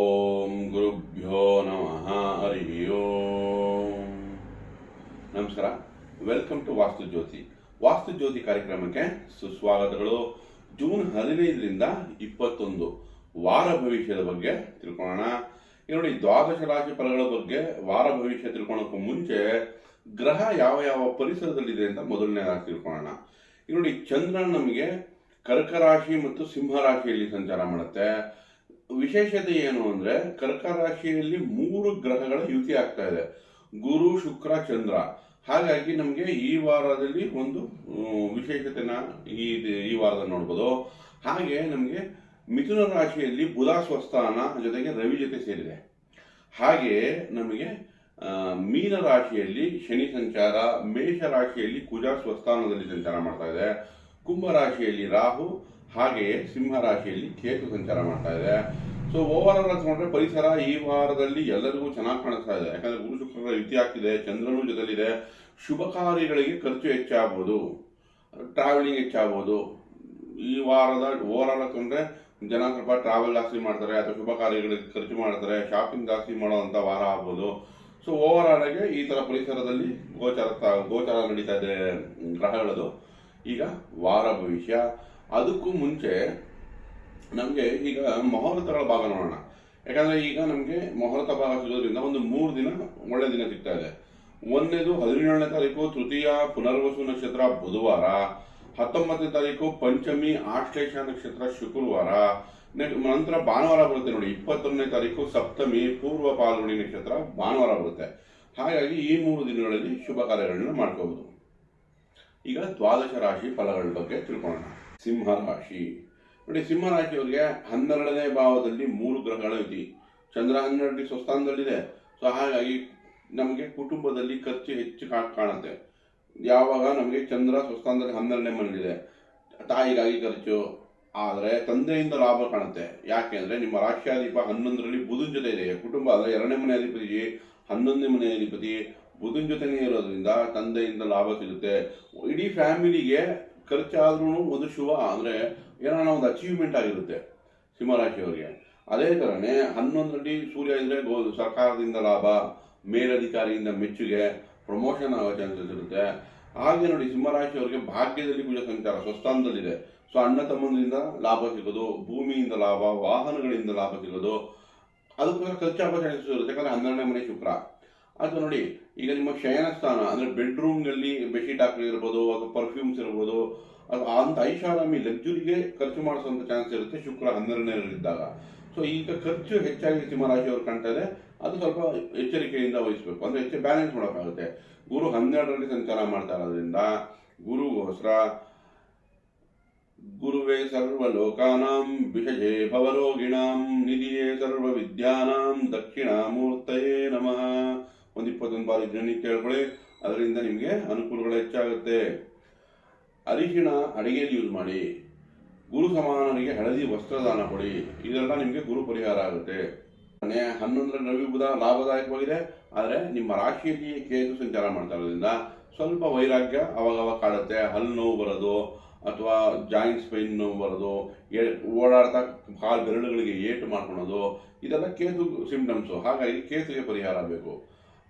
ಓಂ ಗುರುಭ್ಯೋ ನಮಃ ಹರಿ ಓಂ. ನಮಸ್ಕಾರ, ವೆಲ್ಕಮ್ ಟು ವಾಸ್ತು ಜ್ಯೋತಿ ಕಾರ್ಯಕ್ರಮಕ್ಕೆ ಸುಸ್ವಾಗತಗಳು. ಜೂನ್ 15ರಿಂದ 21 ವಾರ ಭವಿಷ್ಯದ ಬಗ್ಗೆ ತಿಳ್ಕೊಳ್ಳೋಣ. ನೋಡಿ, ದ್ವಾದಶ ರಾಶಿ ಫಲಗಳ ಬಗ್ಗೆ ವಾರ ಭವಿಷ್ಯ ತಿಳ್ಕೊಳ್ಳೋಕ್ಕೂ ಮುಂಚೆ ಗ್ರಹ ಯಾವ ಯಾವ ಪರಿಸರದಲ್ಲಿದೆ ಅಂತ ಮೊದಲನೇದಾಗಿ ತಿಳ್ಕೊಳ್ಳೋಣ. ನೋಡಿ, ಚಂದ್ರ ನಮಗೆ ಕರ್ಕ ರಾಶಿ ಮತ್ತು ಸಿಂಹ ರಾಶಿಯಲ್ಲಿ ಸಂಚಾರ ಮಾಡುತ್ತೆ. ವಿಶೇಷತೆ ಏನು ಅಂದ್ರೆ, ಕರ್ಕ ರಾಶಿಯಲ್ಲಿ 3 ಗ್ರಹಗಳ ಯುತಿ ಆಗ್ತಾ ಇದೆ, ಗುರು, ಶುಕ್ರ, ಚಂದ್ರ. ಹಾಗಾಗಿ ನಮಗೆ ಈ ವಾರದಲ್ಲಿ ಒಂದು ವಿಶೇಷತೆನ ಈ ವಾರದಲ್ಲಿ ನೋಡ್ಬೋದು. ಹಾಗೆ ನಮಗೆ ಮಿಥುನ ರಾಶಿಯಲ್ಲಿ ಬುಧ ಸ್ವಸ್ಥಾನ ಜೊತೆಗೆ ರವಿ ಜೊತೆ ಸೇರಿದೆ. ಹಾಗೆ ನಮಗೆ ಮೀನ ರಾಶಿಯಲ್ಲಿ ಶನಿ ಸಂಚಾರ, ಮೇಷ ರಾಶಿಯಲ್ಲಿ ಕುಜ ಸ್ವಸ್ಥಾನದಲ್ಲಿ ಸಂಚಾರ ಮಾಡ್ತಾ ಇದೆ, ಕುಂಭ ರಾಶಿಯಲ್ಲಿ ರಾಹು, ಹಾಗೆಯೇ ಸಿಂಹ ರಾಶಿಯಲ್ಲಿ ಕೇತು ಸಂಚಾರ ಮಾಡ್ತಾ ಇದೆ. ಸೊ ಓವರ್ ಆಲ್ ನೋಡ್ರೆ ಪರಿಸರ ಈ ವಾರದಲ್ಲಿ ಎಲ್ಲರಿಗೂ ಚೆನ್ನಾಗಿ ಕಾಣಿಸ್ತಾ ಇದೆ. ಯಾಕಂದ್ರೆ ಗುರು ಶುಕ್ರರ ಯುತಿ ಆಗ್ತಿದೆ, ಚಂದ್ರನು ಜೊತೆಲಿದೆ. ಶುಭ ಕಾರ್ಯಗಳಿಗೆ ಖರ್ಚು ಹೆಚ್ಚಾಗ್ಬೋದು, ಟ್ರಾವೆಲಿಂಗ್ ಹೆಚ್ಚಾಗ್ಬೋದು. ಈ ವಾರದ ಓವರ್ ಆಲ್ ಅಂದ್ರೆ ಜನ ಸ್ವಲ್ಪ ಟ್ರಾವೆಲ್ ಜಾಸ್ತಿ ಮಾಡ್ತಾರೆ, ಅಥವಾ ಶುಭ ಕಾರ್ಯಗಳಿಗೆ ಖರ್ಚು ಮಾಡ್ತಾರೆ, ಶಾಪಿಂಗ್ ಜಾಸ್ತಿ ಮಾಡುವಂತ ವಾರ ಆಗ್ಬೋದು. ಸೊ ಓವರ್ ಆಲ್ ಆಗಿ ಈ ತರ ಪರಿಸರದಲ್ಲಿ ಗೋಚಾರ ನಡೀತಾ ಇದೆ ಗ್ರಹಗಳದು. ಈಗ ವಾರ ಭವಿಷ್ಯ. ಅದಕ್ಕೂ ಮುಂಚೆ ನಮಗೆ ಈಗ ಮುಹೂರ್ತಗಳ ಭಾಗ ನೋಡೋಣ. ಯಾಕಂದ್ರೆ ಈಗ ನಮಗೆ ಮುಹೂರ್ತ ಭಾಗ ಸಿಗೋದ್ರಿಂದ ಒಂದು 3 ದಿನ ಒಳ್ಳೆ ದಿನ ಸಿಗ್ತಾ ಇದೆ. ಒಂದನೇದು 17ನೇ ತಾರೀಕು ತೃತೀಯ ಪುನರ್ವಸು ನಕ್ಷತ್ರ ಬುಧವಾರ, 19ನೇ ತಾರೀಕು ಪಂಚಮಿ ಆಶ್ಲೇಷ ನಕ್ಷತ್ರ ಶುಕ್ರವಾರ, ನಂತರ ಭಾನುವಾರ ಬರುತ್ತೆ. ನೋಡಿ, 21ನೇ ತಾರೀಕು ಸಪ್ತಮಿ ಪೂರ್ವ ಪಾಲ್ಗುಣಿ ನಕ್ಷತ್ರ ಭಾನುವಾರ ಬರುತ್ತೆ. ಹಾಗಾಗಿ ಈ 3 ದಿನಗಳಲ್ಲಿ ಶುಭ ಕಾರ್ಯಗಳನ್ನ ಮಾಡ್ಕೋಬಹುದು. ಈಗ ದ್ವಾದಶ ರಾಶಿ ಫಲಗಳ ಬಗ್ಗೆ ತಿಳ್ಕೊಳ್ಳೋಣ. ಸಿಂಹ ರಾಶಿ. ನೋಡಿ, ಸಿಂಹ ರಾಶಿಯವರಿಗೆ 12ನೇ ಭಾವದಲ್ಲಿ 3 ಗ್ರಹಗಳ ಯುತಿ. ಚಂದ್ರ 12 ಸ್ವಸ್ಥಾನದಲ್ಲಿದೆ. ಸೊ ಹಾಗಾಗಿ ನಮಗೆ ಕುಟುಂಬದಲ್ಲಿ ಖರ್ಚು ಹೆಚ್ಚು ಕಾಣುತ್ತೆ. ಯಾವಾಗ ನಮಗೆ ಚಂದ್ರ ಸ್ವಸ್ಥಾನದಲ್ಲಿ 12ನೇ ಮನೆಯಲ್ಲಿದೆ, ತಾಯಿಗಾಗಿ ಖರ್ಚು. ಆದರೆ ತಂದೆಯಿಂದ ಲಾಭ ಕಾಣುತ್ತೆ. ಯಾಕೆ ಅಂದ್ರೆ ನಿಮ್ಮ ರಾಶ್ಯಾಧಿಪ 11ರಲ್ಲಿ ಬುಧನ್ ಜೊತೆ ಇದೆ. ಕುಟುಂಬ ಅಂದ್ರೆ 2ನೇ ಮನೆ ಅಧಿಪತಿ 11ನೇ ಮನೆ ಅಧಿಪತಿ ಬುಧನ್ ಜೊತೆನೇ ಇರೋದ್ರಿಂದ ತಂದೆಯಿಂದ ಲಾಭ ಸಿಗುತ್ತೆ. ಇಡೀ ಫ್ಯಾಮಿಲಿಗೆ ಖರ್ಚಾದ್ರೂ ಒಂದು ಶುಭ ಅಂದ್ರೆ ಏನಾರ ಒಂದು ಅಚೀವ್ಮೆಂಟ್ ಆಗಿರುತ್ತೆ ಸಿಂಹರಾಶಿಯವರಿಗೆ. ಅದೇ ತರನೇ 11ರಲ್ಲಿ ಸೂರ್ಯ ಇದ್ರೆ ಸರ್ಕಾರದಿಂದ ಲಾಭ, ಮೇಲಧಿಕಾರಿಯಿಂದ ಮೆಚ್ಚುಗೆ, ಪ್ರಮೋಷನ್ ಆಗೋ ಚಾನ್ಸಸ್ ಇರುತ್ತೆ. ಹಾಗೆ ನೋಡಿ, ಸಿಂಹರಾಶಿಯವರಿಗೆ ಭಾಗ್ಯದಲ್ಲಿ ಕುಜ ಸಂಚಾರ ಸ್ವಸ್ಥಾನದಲ್ಲಿದೆ. ಸೊ ಅಣ್ಣ ತಮ್ಮಂದ್ರಿಂದ ಲಾಭ ಸಿಗೋದು, ಭೂಮಿಯಿಂದ ಲಾಭ, ವಾಹನಗಳಿಂದ ಲಾಭ ಸಿಗೋದು, ಅದಕ್ಕೋಸ್ಕರ ಖರ್ಚಾಗೋ ಚಾನ್ಸಸ್ ಇರುತ್ತೆ. ಯಾಕಂದ್ರೆ 12ನೇ ಮನೆ ಶುಕ್ರ. ಅದು ನೋಡಿ, ಈಗ ನಿಮ್ಮ ಶಯನ ಸ್ಥಾನ ಅಂದ್ರೆ ಬೆಡ್ರೂಮ್ನಲ್ಲಿ ಬೆಡ್ಶೀಟ್ ಹಾಕಿರ್ಬೋದು, ಅಥವಾ ಪರ್ಫ್ಯೂಮ್ಸ್ ಇರ್ಬೋದು, ಅಂತ ಐಷಾರಾಮಿ ಲಕ್ಸುರಿಗೆ ಖರ್ಚು ಮಾಡಿಸುವಂತ ಚಾನ್ಸ್ ಇರುತ್ತೆ ಶುಕ್ರ 12ನೇಲಿದ್ದಾಗ. ಸೊ ಈಗ ಖರ್ಚು ಹೆಚ್ಚಾಗಿ ಸಿಂಹರಾಶಿಯವರು ಕಾಣ್ತಾ ಇದೆ. ಅದು ಸ್ವಲ್ಪ ಎಚ್ಚರಿಕೆಯಿಂದ ವಹಿಸಬೇಕು, ಅಂದ್ರೆ ಹೆಚ್ಚು ಬ್ಯಾಲೆನ್ಸ್ ಮಾಡೋಕ್ಕಾಗುತ್ತೆ. ಗುರು 12ರಲ್ಲಿ ಸಂಚಾರ ಮಾಡ್ತಾ ಇರೋದ್ರಿಂದ ಗುರುಗೋಸ್ಕರ ಗುರುವೇ ಸರ್ವ ಲೋಕಾನಾಂ ವಿಷಜೇ ಭವರೋಗಿಣಾಂ ನಿಧಿಯೇ ಸರ್ವ ವಿದ್ಯಾನಾಂ ದಕ್ಷಿಣಾಮೂರ್ತಯೇ ನಮಃ. 21 ಬಾರಿ ದಿನನಿತ್ಯ ಹೇಳ್ಕೊಳ್ಳಿ, ಅದರಿಂದ ನಿಮಗೆ ಅನುಕೂಲಗಳು ಹೆಚ್ಚಾಗುತ್ತೆ. ಅರಿಶಿಣ ಅಡಿಗೆಯಲ್ಲಿ ಯೂಸ್ ಮಾಡಿ. ಗುರು ಸಮಾನರಿಗೆ ಹಳದಿ ವಸ್ತ್ರದಾನ ಕೊಡಿ. ಇದೆಲ್ಲ ನಿಮಗೆ ಗುರು ಪರಿಹಾರ ಆಗುತ್ತೆ. 11ರಲ್ಲಿ ರವಿ ಬುಧ ಲಾಭದಾಯಕವಾಗಿದೆ. ಆದರೆ ನಿಮ್ಮ ರಾಶಿಯಲ್ಲಿ ಕೇತು ಸಂಚಾರ ಮಾಡ್ತಾ ಇರೋದ್ರಿಂದ ಸ್ವಲ್ಪ ವೈರಾಗ್ಯ ಅವಾಗವಾಗ ಕಾಡುತ್ತೆ. ಹಲ್ಲು ನೋವು ಬರೋದು, ಅಥವಾ ಜಾಯಿಂಟ್ಸ್ ಪೈನ್ ನೋವು ಬರೋದು, ಓಡಾಡ್ತಾ ಕಾಲು ಬೆರಳುಗಳಿಗೆ ಏಟು ಮಾಡ್ಕೊಳೋದು, ಇದೆಲ್ಲ ಕೇತು ಸಿಂಪ್ಟಮ್ಸು. ಹಾಗಾಗಿ ಕೇತುಗೆ ಪರಿಹಾರ ಬೇಕು.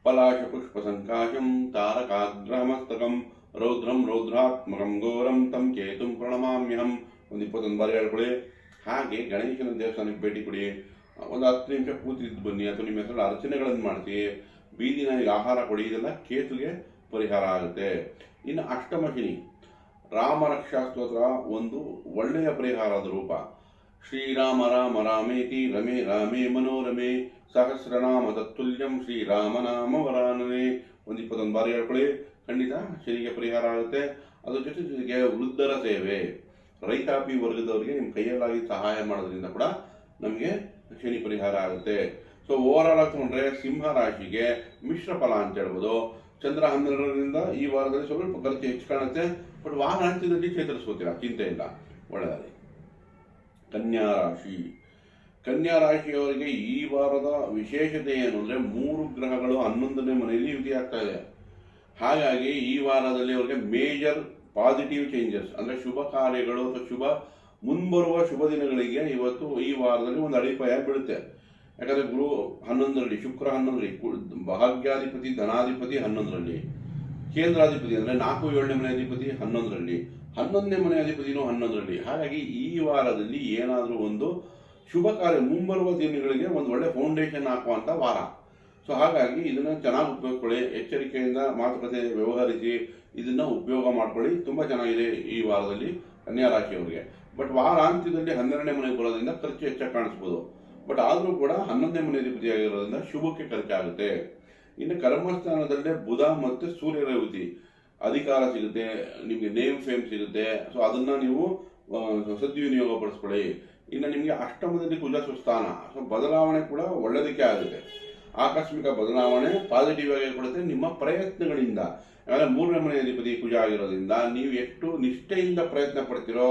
ಪಲಾಶ ಪುಷ್ಪ ಸಂಕಾಶಂ ತಾರಕಾಗ್ರಹಮಸ್ತಕಂ ರೌದ್ರಂ ರೌದ್ರಾತ್ಮಕಂ ಘೋರಂ ತಂ ಕೇತುಂ ಪ್ರಣಮಾಮ್ಯಹಂ. 21 ಬಾರಿ ಹೇಳ್ಕೊಳ್ಳಿ. ಹಾಗೆ ಗಣೇಶನ ದೇವಸ್ಥಾನಕ್ಕೆ ಭೇಟಿ ಕೊಡಿ. ಒಂದು 10 ನಿಮಿಷ ಕೂತಿದ್ದು ಬನ್ನಿ, ಅಥವಾ ನಿಮ್ಮ ಹೆಸರು ಅರ್ಚನೆಗಳನ್ನು ಮಾಡಿಸಿ, ಬೀದಿ ನಾಯಿಗೆ ಆಹಾರ ಕೊಡಿ. ಇದೆಲ್ಲ ಕೇತುಗೆ ಪರಿಹಾರ ಆಗುತ್ತೆ. ಇನ್ನು ಅಷ್ಟಮ ಶನಿ, ರಾಮ ರಕ್ಷಾ ಸ್ತೋತ್ರ ಒಂದು ಒಳ್ಳೆಯ ಪರಿಹಾರದ ರೂಪ. ಶ್ರೀರಾಮ ರಾಮ ರಾಮೇತಿ ರಮೇ ರಾಮೇ ಮನೋರಮೆ ಸಹಸ್ರನಾಮ ತತ್ತುಲ್ಯಂ ಶ್ರೀರಾಮನಾಮ ವರಾನನೆ. 21 ಬಾರಿ ಹೇಳ್ಕೊಳ್ಳಿ. ಖಂಡಿತ ಶನಿಗೆ ಪರಿಹಾರ ಆಗುತ್ತೆ. ಅದ್ರ ಜೊತೆಗೆ ವೃದ್ಧರ ಸೇವೆ, ರೈತಾಪಿ ವರ್ಗದವರಿಗೆ ನಿಮ್ಮ ಕೈಯಲ್ಲಾಗಿ ಸಹಾಯ ಮಾಡೋದ್ರಿಂದ ಕೂಡ ನಮಗೆ ಶನಿ ಪರಿಹಾರ ಆಗುತ್ತೆ. ಸೊ ಓವರ್ ಆಲ್ ತಗೊಂಡ್ರೆ ಸಿಂಹ ರಾಶಿಗೆ ಮಿಶ್ರ ಫಲ ಅಂತ ಹೇಳ್ಬೋದು. ಚಂದ್ರ 12ರಿಂದ ಈ ವಾರದಲ್ಲಿ ಸ್ವಲ್ಪ ಖರ್ಚು ಹೆಚ್ಚು ಕಾಣುತ್ತೆ, ಬಟ್ ವಾರ ಅಂತ್ಯದಲ್ಲಿ ಚೇತರಿಸ್ಕೋತೀರಾ, ಚಿಂತೆ ಇಲ್ಲ, ಒಳ್ಳೆಯದಾಗಿ. ಕನ್ಯಾ ರಾಶಿ. ಕನ್ಯಾ ರಾಶಿಯವರಿಗೆ ಈ ವಾರದ ವಿಶೇಷತೆ ಏನು ಅಂದ್ರೆ, 3 ಗ್ರಹಗಳು 11ನೇ ಮನೆಯಲ್ಲಿ ಯುತಿ ಆಗ್ತಾ ಇದೆ. ಹಾಗಾಗಿ ಈ ವಾರದಲ್ಲಿ ಅವರಿಗೆ ಮೇಜರ್ ಪಾಸಿಟಿವ್ ಚೇಂಜಸ್ ಅಂದ್ರೆ ಶುಭ ಕಾರ್ಯಗಳು ಅಥವಾ ಮುಂಬರುವ ಶುಭ ದಿನಗಳಿಗೆ ಇವತ್ತು ಈ ವಾರದಲ್ಲಿ ಒಂದು ಅಡಿಪಾಯ ಬೀಳುತ್ತೆ. ಯಾಕಂದರೆ ಗುರು 11ರಲ್ಲಿ, ಶುಕ್ರ 11ರಲ್ಲಿ, ಭಾಗ್ಯಾಧಿಪತಿ ಧನಾಧಿಪತಿ 11ರಲ್ಲಿ, ಕೇಂದ್ರಾಧಿಪತಿ ಅಂದರೆ 4, 7ನೇ ಮನೆ ಅಧಿಪತಿ 11ರಲ್ಲಿ, 11ನೇ ಮನೆ ಅಧಿಪತಿನೂ 11ರಲ್ಲಿ. ಹಾಗಾಗಿ ಈ ವಾರದಲ್ಲಿ ಏನಾದರೂ ಒಂದು ಶುಭ ಕಾರ್ಯ ಮುಂಬರುವ ದಿನಗಳಿಗೆ ಒಂದು ಒಳ್ಳೆ ಫೌಂಡೇಶನ್ ಹಾಕುವಂಥ ವಾರ. ಸೊ ಹಾಗಾಗಿ ಇದನ್ನು ಚೆನ್ನಾಗಿ ಉಪಯೋಗಿಸ್ಕೊಳ್ಳಿ, ಎಚ್ಚರಿಕೆಯಿಂದ ಮಾತುಕತೆ ವ್ಯವಹರಿಸಿ ಇದನ್ನು ಉಪಯೋಗ ಮಾಡ್ಕೊಳ್ಳಿ. ತುಂಬ ಚೆನ್ನಾಗಿದೆ ಈ ವಾರದಲ್ಲಿ ಕನ್ಯಾ ರಾಶಿಯವರಿಗೆ. ಬಟ್ ವಾರಾಂತ್ಯದಲ್ಲಿ 12ನೇ ಮನೆಗೆ ಬರೋದ್ರಿಂದ ಖರ್ಚು ಹೆಚ್ಚಾಗಿ ಕಾಣಿಸ್ಬೋದು. ಬಟ್ ಆದರೂ ಕೂಡ 11ನೇ ಮನೆ ಅಧಿಪತಿ ಆಗಿರೋದ್ರಿಂದ ಶುಭಕ್ಕೆ ಖರ್ಚಾಗುತ್ತೆ. ಇನ್ನು ಕರ್ಮಸ್ಥಾನದಲ್ಲೇ ಬುಧ ಮತ್ತು ಸೂರ್ಯರ ಯುತಿ, ಅಧಿಕಾರ ಸಿಗುತ್ತೆ, ನಿಮಗೆ ನೇಮ್ ಫೇಮ್ ಸಿಗುತ್ತೆ. ಸೊ ಅದನ್ನು ನೀವು ಸದ್ವಿನಿಯೋಗ ಪಡಿಸ್ಕೊಳ್ಳಿ. ಇನ್ನು ನಿಮಗೆ ಅಷ್ಟಮದಲ್ಲಿ ಕುಜ ಸುಸ್ಥಾನ, ಸೊ ಬದಲಾವಣೆ ಕೂಡ ಒಳ್ಳೆಯದಕ್ಕೆ ಆಗುತ್ತೆ. ಆಕಸ್ಮಿಕ ಬದಲಾವಣೆ ಪಾಸಿಟಿವ್ ಆಗಿ ಕೊಡುತ್ತೆ ನಿಮ್ಮ ಪ್ರಯತ್ನಗಳಿಂದ. ಯಾಕಂದರೆ 3ನೇ ಮನೆ ಅಧಿಪತಿ ಕುಜ ಆಗಿರೋದ್ರಿಂದ ನೀವು ಎಷ್ಟು ನಿಷ್ಠೆಯಿಂದ ಪ್ರಯತ್ನ ಪಡ್ತೀರೋ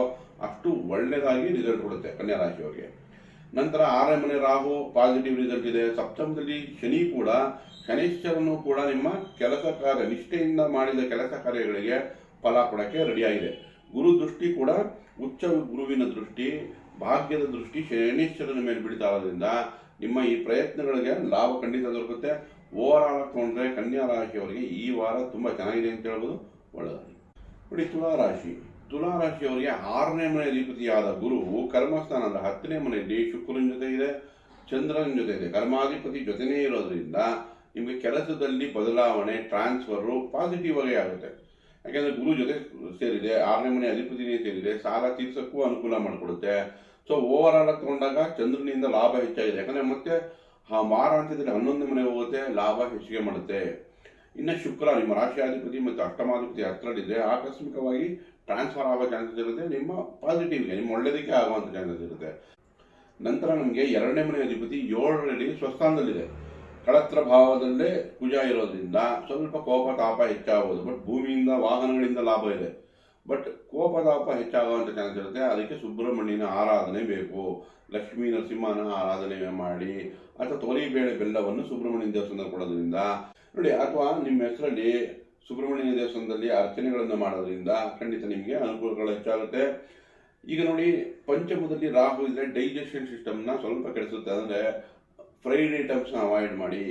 ಅಷ್ಟು ಒಳ್ಳೆಯದಾಗಿ ರಿಸಲ್ಟ್ ಕೊಡುತ್ತೆ ಕನ್ಯಾ ರಾಶಿಯವರಿಗೆ. ನಂತರ 6ನೇ ಮನೆ ರಾಹು ಪಾಸಿಟಿವ್ ರಿಸಲ್ಟ್ ಇದೆ. ಸಪ್ತಮದಲ್ಲಿ ಶನಿ ಕೂಡ, ಶನೈಶ್ವರನು ಕೂಡ ನಿಮ್ಮ ಕೆಲಸ ಕಾರ್ಯ, ನಿಷ್ಠೆಯಿಂದ ಮಾಡಿದ ಕೆಲಸ ಕಾರ್ಯಗಳಿಗೆ ಫಲ ಕೊಡೋಕ್ಕೆ ರೆಡಿಯಾಗಿದೆ. ಗುರು ದೃಷ್ಟಿ ಕೂಡ ಉಚ್ಚ ಗುರುವಿನ ದೃಷ್ಟಿ, ಭಾಗ್ಯದ ದೃಷ್ಟಿ ಶನೈಶ್ವರನ ಮೇಲೆ ಬೀಳ್ತಾ ಇರೋದ್ರಿಂದ ನಿಮ್ಮ ಈ ಪ್ರಯತ್ನಗಳಿಗೆ ಲಾಭ ಖಂಡಿತ ದೊರಕುತ್ತೆ. ಓವರ್ ಆಲ್ ತಗೊಂಡ್ರೆ ಕನ್ಯಾ ರಾಶಿಯವರಿಗೆ ಈ ವಾರ ತುಂಬ ಚೆನ್ನಾಗಿದೆ ಅಂತ ಹೇಳ್ಬೋದು, ಒಳ್ಳೆಯದಾಗಿ. ನೋಡಿ, ತುಲಾ ರಾಶಿಯವರಿಗೆ 6ನೇ ಮನೆ ಅಧಿಪತಿಯಾದ ಗುರು ಕರ್ಮಸ್ಥಾನ ಅಂದರೆ 10ನೇ ಮನೆಯಲ್ಲಿ ಶುಕ್ರನ ಜೊತೆ ಇದೆ, ಚಂದ್ರನ ಜೊತೆ ಇದೆ, ಕರ್ಮಾಧಿಪತಿ ಜೊತೆನೇ ಇರೋದ್ರಿಂದ ನಿಮಗೆ ಕೆಲಸದಲ್ಲಿ ಬದಲಾವಣೆ, ಟ್ರಾನ್ಸ್ಫರು ಪಾಸಿಟಿವ್ ಆಗಿ ಆಗುತ್ತೆ. ಯಾಕೆಂದರೆ ಗುರು ಜೊತೆ ಸೇರಿದೆ, 6ನೇ ಮನೆ ಅಧಿಪತಿನೇ ಸೇರಿದೆ, ಸಾಲ ತೀರ್ಸೋಕ್ಕೂ ಅನುಕೂಲ ಮಾಡಿಕೊಡುತ್ತೆ. ಸೊ ಓವರ್ ಆಲ್ ತಗೊಂಡಾಗ ಚಂದ್ರನಿಂದ ಲಾಭ ಹೆಚ್ಚಾಗಿದೆ. ಯಾಕಂದರೆ ಮತ್ತೆ ವಾರಾಂತ್ಯದಲ್ಲಿ 11ನೇ ಮನೆ ಹೋಗುತ್ತೆ, ಲಾಭ ಹೆಚ್ಚಿಗೆ ಮಾಡುತ್ತೆ. ಇನ್ನು ಶುಕ್ರ ನಿಮ್ಮ ರಾಶಿಯಾಧಿಪತಿ ಮತ್ತು ಅಷ್ಟಮಾಧಿಪತಿ 10ರಲ್ಲಿದೆ, ಆಕಸ್ಮಿಕವಾಗಿ ಟ್ರಾನ್ಸ್ಫರ್ ಆಗೋ ಚಾನ್ಸಸ್ ಇರುತ್ತೆ. ನಿಮ್ಮ ಪಾಸಿಟಿವ್ಗೆ, ನಿಮ್ಮ ಒಳ್ಳೆಯದಕ್ಕೆ ಆಗುವಂಥ ಚಾನ್ಸಸ್ ಇರುತ್ತೆ. ನಂತರ ನಮಗೆ 2ನೇ ಮನೆ ಅಧಿಪತಿ 7ರಲ್ಲಿ ಸ್ವಸ್ಥಾನದಲ್ಲಿದೆ, ಕಳತ್ರ ಭಾವದಲ್ಲೇ ಕುಜ ಇರೋದ್ರಿಂದ ಸ್ವಲ್ಪ ಕೋಪ ತಾಪ ಹೆಚ್ಚಾಗೋದು. ಬಟ್ ಭೂಮಿಯಿಂದ, ವಾಹನಗಳಿಂದ ಲಾಭ ಇದೆ. ಬಟ್ ಕೋಪ ತಾಪ ಹೆಚ್ಚಾಗುವಂಥ ಚಾನ್ಸ್ ಇರುತ್ತೆ. ಅದಕ್ಕೆ ಸುಬ್ರಹ್ಮಣ್ಯನ ಆರಾಧನೆ ಬೇಕು, ಲಕ್ಷ್ಮೀ ನರಸಿಂಹನ ಆರಾಧನೆ ಮಾಡಿ, ಅಥವಾ ತೊಗರಿಬೇಳೆ ಬೆಲ್ಲವನ್ನು ಸುಬ್ರಹ್ಮಣ್ಯನ ದೇವಸ್ಥಾನದಲ್ಲಿ ಕೊಡೋದ್ರಿಂದ ನೋಡಿ, ಅಥವಾ ನಿಮ್ಮ ಹೆಸರಲ್ಲಿ ಸುಬ್ರಹ್ಮಣ್ಯ ದೇವಸ್ಥಾನದಲ್ಲಿ ಅರ್ಚನೆಗಳನ್ನು ಮಾಡೋದ್ರಿಂದ ಖಂಡಿತ ನಿಮಗೆ ಅನುಕೂಲಗಳು ಹೆಚ್ಚಾಗುತ್ತೆ. ಈಗ ನೋಡಿ, ಪಂಚಮದಲ್ಲಿ ರಾಹು ಇದ್ದರೆ ಡೈಜೆಷನ್ ಸಿಸ್ಟಮ್ನ ಸ್ವಲ್ಪ ಕೆಡಿಸುತ್ತೆ. ಅಂದರೆ ಫ್ರೈಡ್ ಐಟಮ್ಸ್ನ ಅವಾಯ್ಡ್ ಮಾಡಿ,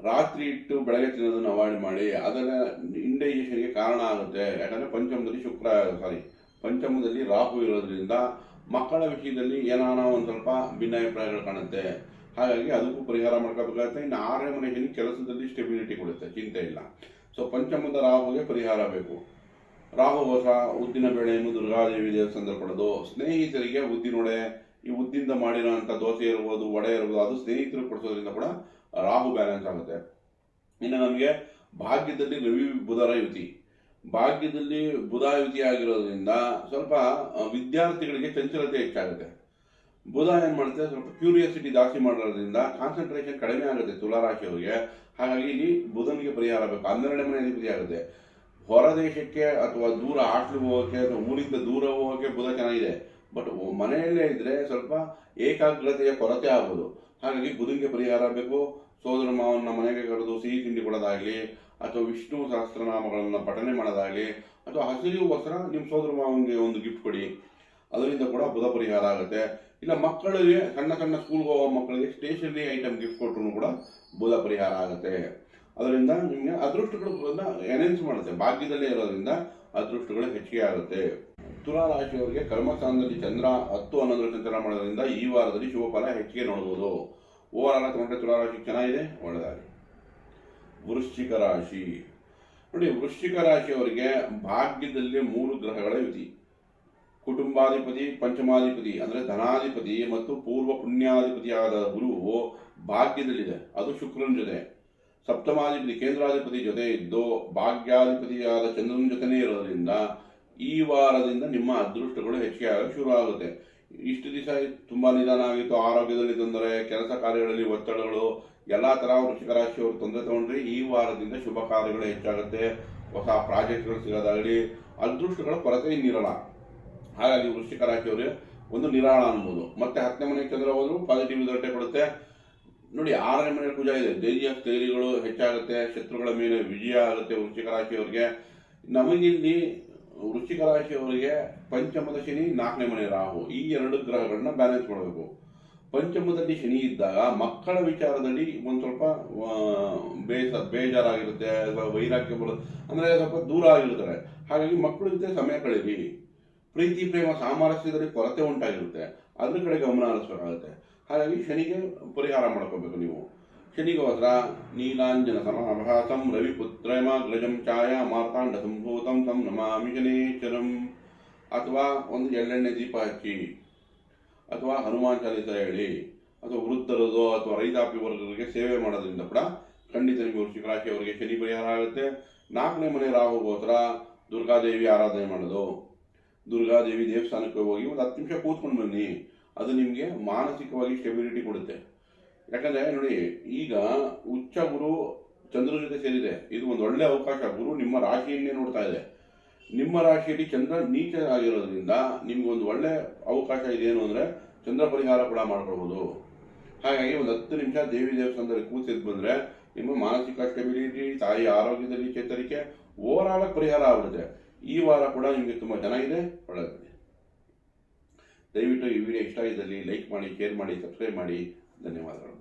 ರಾತ್ರಿ ಇಟ್ಟು ಬೆಳಗ್ಗೆ ತಿನ್ನೋದನ್ನು ಅವಾಯ್ಡ್ ಮಾಡಿ, ಅದರ ಇಂಡೈಜೆಷನ್ಗೆ ಕಾರಣ ಆಗುತ್ತೆ. ಯಾಕಂದರೆ ಪಂಚಮದಲ್ಲಿ ರಾಹು ಇರೋದ್ರಿಂದ ಮಕ್ಕಳ ವಿಷಯದಲ್ಲಿ ಏನಾನ ಒಂದು ಸ್ವಲ್ಪ ಭಿನ್ನಾಭಿಪ್ರಾಯಗಳು ಕಾಣುತ್ತೆ. ಹಾಗಾಗಿ ಅದಕ್ಕೂ ಪರಿಹಾರ ಮಾಡ್ಕೋಬೇಕಾಗುತ್ತೆ. ಇನ್ನು 6ನೇ ಮನೆ ಶನಿ ಕೆಲಸದಲ್ಲಿ ಸ್ಟೆಬಿಲಿಟಿ ಕೊಡುತ್ತೆ, ಚಿಂತೆ ಇಲ್ಲ. ಸೊ ಪಂಚಮದ ರಾಹುಗೆ ಪರಿಹಾರ ಬೇಕು. ರಾಹು ಹೊಸ ಉದ್ದಿನ ಬೇಳೆಯನ್ನು ದುರ್ಗಾದೇವಿ ದೇವಸ್ಥಾನದಲ್ಲಿ ಕೊಡೋದು, ಸ್ನೇಹಿತರಿಗೆ ಉದ್ದಿನೊಡೆ, ಈ ಉದ್ದಿಂದ ಮಾಡಿರೋಂಥ ದೋಸೆ ಇರ್ಬೋದು, ವಡೆ ಇರ್ಬೋದು, ಅದು ಸ್ನೇಹಿತರು ಕೊಡಿಸೋದ್ರಿಂದ ಕೂಡ ರಾಹು ಬ್ಯಾಲೆನ್ಸ್ ಆಗುತ್ತೆ. ಇನ್ನು ನಮಗೆ ಭಾಗ್ಯದಲ್ಲಿ ರವಿ ಬುಧರ ಯುತಿ, ಭಾಗ್ಯದಲ್ಲಿ ಬುಧ ಯುತಿ ಆಗಿರೋದ್ರಿಂದ ಸ್ವಲ್ಪ ವಿದ್ಯಾರ್ಥಿಗಳಿಗೆ ಚಂಚಲತೆ ಹೆಚ್ಚಾಗುತ್ತೆ. ಬುಧ ಏನು ಮಾಡುತ್ತೆ, ಸ್ವಲ್ಪ ಕ್ಯೂರಿಯಾಸಿಟಿ ಜಾಸ್ತಿ ಮಾಡೋದ್ರಿಂದ ಕಾನ್ಸಂಟ್ರೇಷನ್ ಕಡಿಮೆ ಆಗುತ್ತೆ ತುಲಾರಾಶಿಯವರಿಗೆ. ಹಾಗಾಗಿ ಇಲ್ಲಿ ಬುಧನಿಗೆ ಪರಿಹಾರ ಬೇಕು. 12ನೇ ಮನೆ ಅಧಿಪತಿ ಆಗುತ್ತೆ. ಹೊರ ದೇಶಕ್ಕೆ ಅಥವಾ ದೂರ ಹಾಸ್ಟೆಲ್ಗೆ ಹೋಗೋಕ್ಕೆ ಅಥವಾ ಊರಿಂದ ದೂರ ಹೋಗೋಕ್ಕೆ ಬುಧ ಚೆನ್ನಾಗಿದೆ. ಬಟ್ ಮನೆಯಲ್ಲೇ ಇದ್ದರೆ ಸ್ವಲ್ಪ ಏಕಾಗ್ರತೆಯ ಕೊರತೆ ಆಗ್ಬೋದು. ಹಾಗಾಗಿ ಬುಧನಿಗೆ ಪರಿಹಾರ ಬೇಕು. ಸೋದರ ಮಾವನ ಮನೆಗೆ ಕರೆದು ಸಿಹಿ ತಿಂಡಿ ಕೊಡೋದಾಗಲಿ, ಅಥವಾ ವಿಷ್ಣು ಸಹಸ್ರನಾಮಗಳನ್ನು ಪಠನೆ ಮಾಡೋದಾಗಲಿ, ಅಥವಾ ಹಸಿರು ವಸ್ತ್ರ ನಿಮ್ಮ ಸೋದರ ಮಾವನಿಗೆ ಒಂದು ಗಿಫ್ಟ್ ಕೊಡಿ, ಅದರಿಂದ ಕೂಡ ಬುಧ ಪರಿಹಾರ ಆಗುತ್ತೆ. ಇಲ್ಲ ಮಕ್ಕಳಿಗೆ, ಸಣ್ಣ ಸಣ್ಣ ಸ್ಕೂಲ್ಗೆ ಹೋಗೋ ಮಕ್ಕಳಿಗೆ ಸ್ಟೇಷನರಿ ಐಟಮ್ ಗಿಫ್ಟ್ ಕೊಟ್ಟರು ಕೂಡ ಬುಧ ಪರಿಹಾರ ಆಗುತ್ತೆ. ಅದರಿಂದ ನಿಮಗೆ ಅದೃಷ್ಟಗಳು ಎನ್ಹೆನ್ಸ್ ಮಾಡುತ್ತೆ. ಭಾಗ್ಯದಲ್ಲೇ ಇರೋದ್ರಿಂದ ಅದೃಷ್ಟಗಳು ಹೆಚ್ಚಿಗೆ ಆಗುತ್ತೆ. ತುಲಾ ರಾಶಿಯವರಿಗೆ ಕರ್ಮಸ್ಥಾನದಲ್ಲಿ ಚಂದ್ರ 10, 11 ಸಂಚಾರ ಮಾಡೋದ್ರಿಂದ ಈ ವಾರದಲ್ಲಿ ಶುಭ ಫಲ ಹೆಚ್ಚಿಗೆ ನೋಡ್ಬೋದು. ಓವರ್ ಆಲ್ ತಗೊಂಡ್ರೆ ತುಲಾ ರಾಶಿ ಚೆನ್ನಾಗಿದೆ, ಒಳ್ಳೆಯದಾಗಿ. ವೃಶ್ಚಿಕ ರಾಶಿ ನೋಡಿ, ವೃಶ್ಚಿಕ ರಾಶಿಯವರಿಗೆ ಭಾಗ್ಯದಲ್ಲಿ 3 ಗ್ರಹಗಳ ಯುತಿ. ಕುಟುಂಬಾಧಿಪತಿ, ಪಂಚಮಾಧಿಪತಿ ಅಂದರೆ ಧನಾಧಿಪತಿ ಮತ್ತು ಪೂರ್ವ ಪುಣ್ಯಾಧಿಪತಿಯಾದ ಗುರುವು ಭಾಗ್ಯದಲ್ಲಿದೆ, ಅದು ಶುಕ್ರನ ಜೊತೆ. ಸಪ್ತಮಾಧಿಪತಿ ಕೇಂದ್ರಾಧಿಪತಿ ಜೊತೆ ಇದ್ದು ಭಾಗ್ಯಾಧಿಪತಿಯಾದ ಚಂದ್ರನ ಜೊತೆನೇ ಇರೋದ್ರಿಂದ ಈ ವಾರದಿಂದ ನಿಮ್ಮ ಅದೃಷ್ಟಗಳು ಹೆಚ್ಚಿಗೆ ಆಗಲು ಶುರು ಆಗುತ್ತೆ. ಇಷ್ಟು ದಿವಸ ತುಂಬ ನಿಧಾನ ಆಗಿತ್ತು, ಆರೋಗ್ಯದಲ್ಲಿ ತೊಂದರೆ, ಕೆಲಸ ಕಾರ್ಯಗಳಲ್ಲಿ ಒತ್ತಡಗಳು, ಎಲ್ಲ ಥರ ವೃಶ್ಚಿಕ ರಾಶಿಯವರು ತೊಂದರೆ ತಗೊಂಡ್ರೆ ಈ ವಾರದಿಂದ ಶುಭ ಕಾರ್ಯಗಳು ಹೆಚ್ಚಾಗುತ್ತೆ. ಹೊಸ ಪ್ರಾಜೆಕ್ಟ್ಗಳು ಸಿಗೋದಾಗಲಿ, ಅದೃಷ್ಟಗಳ ಕೊರತೆ ಇನ್ನಿರಲ್ಲ. ಹಾಗಾಗಿ ವೃಶ್ಚಿಕ ರಾಶಿಯವರಿಗೆ ಒಂದು ನಿರಾಳ ಅನ್ಬೋದು. ಮತ್ತೆ 10ನೇ ಮನೆಗೆ ಚಂದ್ರ ಹೋದ್ರು ಪಾಸಿಟಿವ್ ರಿಸಲ್ಟೇ ಕೊಡುತ್ತೆ. ನೋಡಿ, 6ನೇ ಮನೆಯಲ್ಲಿ ಕುಜ ಇದೆ, ಧೈರ್ಯ ಸ್ಥೈರ್ಯಗಳು ಹೆಚ್ಚಾಗುತ್ತೆ, ಶತ್ರುಗಳ ಮೇಲೆ ವಿಜಯ ಆಗುತ್ತೆ ವೃಶ್ಚಿಕ ರಾಶಿಯವರಿಗೆ. ನಮಗಿಲ್ಲಿ ವೃಶ್ಚಿಕ ರಾಶಿಯವರಿಗೆ ಪಂಚಮದ ಶನಿ, 4ನೇ ಮನೆ ರಾಹು, ಈ 2 ಗ್ರಹಗಳನ್ನ ಬ್ಯಾಲೆನ್ಸ್ ಮಾಡಬೇಕು. ಪಂಚಮದಲ್ಲಿ ಶನಿ ಇದ್ದಾಗ ಮಕ್ಕಳ ವಿಚಾರದಲ್ಲಿ ಒಂದು ಸ್ವಲ್ಪ ಬೇಜಾರಾಗಿರುತ್ತೆ ಅಥವಾ ವೈರಾಗ್ಯ ಬರೋದು ಅಂದರೆ ಸ್ವಲ್ಪ ದೂರ ಆಗಿರ್ತಾರೆ. ಹಾಗಾಗಿ ಮಕ್ಕಳ ಜೊತೆ ಸಮಯ ಕಳೀರಿ. ಪ್ರೀತಿ ಪ್ರೇಮ ಸಾಮರಸ್ಯದಲ್ಲಿ ಕೊರತೆ ಉಂಟಾಗಿರುತ್ತೆ, ಅದ್ರ ಕಡೆ ಗಮನ ಹರಿಸಬೇಕಾಗುತ್ತೆ. ಹಾಗಾಗಿ ಶನಿಗೆ ಪರಿಹಾರ ಮಾಡ್ಕೋಬೇಕು ನೀವು. ಶನಿಗೋಸ್ಕರ ನೀಲಾಂಜನ ಸಮಾಭಾಸಂ ರವಿಪುತ್ರಮಾಗ್ರಜಂ ಛಾಯಾ ಮಾರ್ತಾಂಡ ಸಂಭೂತಂ ತಂ ನಮಾಮಿ ಶನೇಶ್ವರಂ. ಅಥವಾ ಒಂದು ಎಳ್ಳೆಣ್ಣೆ ದೀಪ ಹಚ್ಚಿ, ಅಥವಾ ಹನುಮಾನ್ ಚಾಲಿಸ ಹೇಳಿ, ಅಥವಾ ವೃದ್ಧರದು ಅಥವಾ ರೈತಾಪಿ ವರ್ಗಗಳಿಗೆ ಸೇವೆ ಮಾಡೋದ್ರಿಂದ ಕೂಡ ಖಂಡಿತ ನಿಮಗೆ ವೃಶ್ಚಿಕ ರಾಶಿಯವರಿಗೆ ಶನಿ ಪರಿಹಾರ ಆಗುತ್ತೆ. 4ನೇ ಮನೆ ರಾಹುಗೋಸ್ಕರ ದುರ್ಗಾದೇವಿ ಆರಾಧನೆ ಮಾಡೋದು. ದುರ್ಗಾದೇವಿ ದೇವಸ್ಥಾನಕ್ಕೆ ಹೋಗಿ ಒಂದು 10 ನಿಮಿಷ ಕೂತ್ಕೊಂಡು ಬನ್ನಿ, ಅದು ನಿಮಗೆ ಮಾನಸಿಕವಾಗಿ ಸ್ಟೆಬಿಲಿಟಿ ಕೊಡುತ್ತೆ. ಯಾಕಂದ್ರೆ ನೋಡಿ, ಈಗ ಉಚ್ಚ ಗುರು ಚಂದ್ರನ ಜೊತೆ ಸೇರಿದೆ, ಇದು ಒಂದು ಒಳ್ಳೆ ಅವಕಾಶ. ಗುರು ನಿಮ್ಮ ರಾಶಿಯನ್ನೇ ನೋಡ್ತಾ ಇದೆ. ನಿಮ್ಮ ರಾಶಿಯಲ್ಲಿ ಚಂದ್ರ ನೀಚ ಆಗಿರೋದ್ರಿಂದ ನಿಮ್ಗೆ ಒಂದು ಒಳ್ಳೆ ಅವಕಾಶ ಇದೇನು ಅಂದರೆ ಚಂದ್ರ ಪರಿಹಾರ ಕೂಡ ಮಾಡ್ಕೊಳ್ಬೋದು. ಹಾಗಾಗಿ ಒಂದು 10 ನಿಮಿಷ ದೇವಿ ದೇವಸ್ಥಾನದಲ್ಲಿ ಕೂತಿದ್ದು ಬಂದರೆ ನಿಮ್ಮ ಮಾನಸಿಕ ಸ್ಟೆಬಿಲಿಟಿ, ತಾಯಿ ಆರೋಗ್ಯದಲ್ಲಿ ಚೇತರಿಕೆ, ಓವರಾಲ್ ಪರಿಹಾರ ಆಗುತ್ತೆ. ಈ ವಾರ ಕೂಡ ನಿಮಗೆ ತುಂಬ ಚೆನ್ನಾಗಿದೆ, ಒಳ್ಳೆಯದಿದೆ. ದಯವಿಟ್ಟು ಈ ವಿಡಿಯೋ ಇಷ್ಟ ಇದ್ದಲ್ಲಿ ಲೈಕ್ ಮಾಡಿ, ಶೇರ್ ಮಾಡಿ, ಸಬ್ಸ್ಕ್ರೈಬ್ ಮಾಡಿ. ಧನ್ಯವಾದಗಳು.